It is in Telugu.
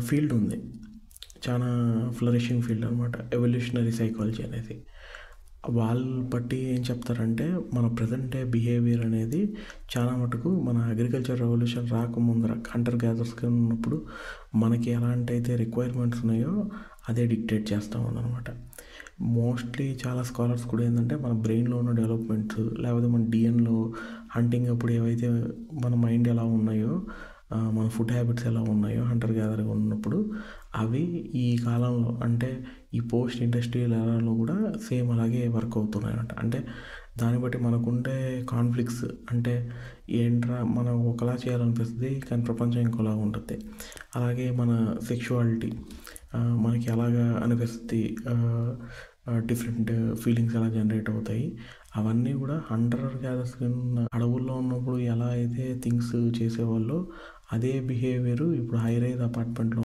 ఫీల్డ్ ఉంది. చాలా ఫ్లరిషింగ్ ఫీల్డ్ అనమాట. ఎవల్యూషనరీ సైకాలజీ అనేది. వాళ్ళు బట్టి ఏం చెప్తారంటే మన ప్రెజెంట్ డే బిహేవియర్ అనేది చాలా మటుకు మన అగ్రికల్చర్ రెవల్యూషన్ రాకముందర హంటర్ గ్యాదర్స్గా ఉన్నప్పుడు మనకి ఎలాంటైతే రిక్వైర్మెంట్స్ ఉన్నాయో అదే డిక్టేట్ చేస్తూ ఉందన్నమాట. మోస్ట్లీ చాలా స్కాలర్స్ కూడా ఏంటంటే మన బ్రెయిన్లో ఉన్న డెవలప్మెంట్స్ లేకపోతే మన డిఎన్లో హంటింగ్ అప్పుడు ఏవైతే మన మైండ్ ఎలా ఉన్నాయో మన ఫుడ్ హ్యాబిట్స్ ఎలా ఉన్నాయో హంటర్ గ్యాదర్గా ఉన్నప్పుడు అవి ఈ కాలంలో అంటే ఈ పోస్ట్ ఇండస్ట్రియల్ ఎరాలో కూడా సేమ్ అలాగే వర్క్ అవుతున్నాయి అన్నమాట. అంటే దాన్ని బట్టి మనకుండే కాన్ఫ్లిక్ట్స్ అంటే ఏంట్రా మనం ఒకలా చేయాలనిపిస్తుంది కానీ ప్రపంచం ఇంకోలా ఉంటుంది. అలాగే మన సెక్షువాలిటీ మనకి ఎలాగా అనిపిస్తుంది, డిఫరెంట్ ఫీలింగ్స్ ఎలా జనరేట్ అవుతాయి అవన్నీ కూడా హంటర్ గ్యాదర్స్ అడవుల్లో ఉన్నప్పుడు ఎలా అయితే థింగ్స్ చేసేవాళ్ళో అదే బిహేవియర్ ఇప్పుడు హై రైజ్ అపార్ట్మెంట్లో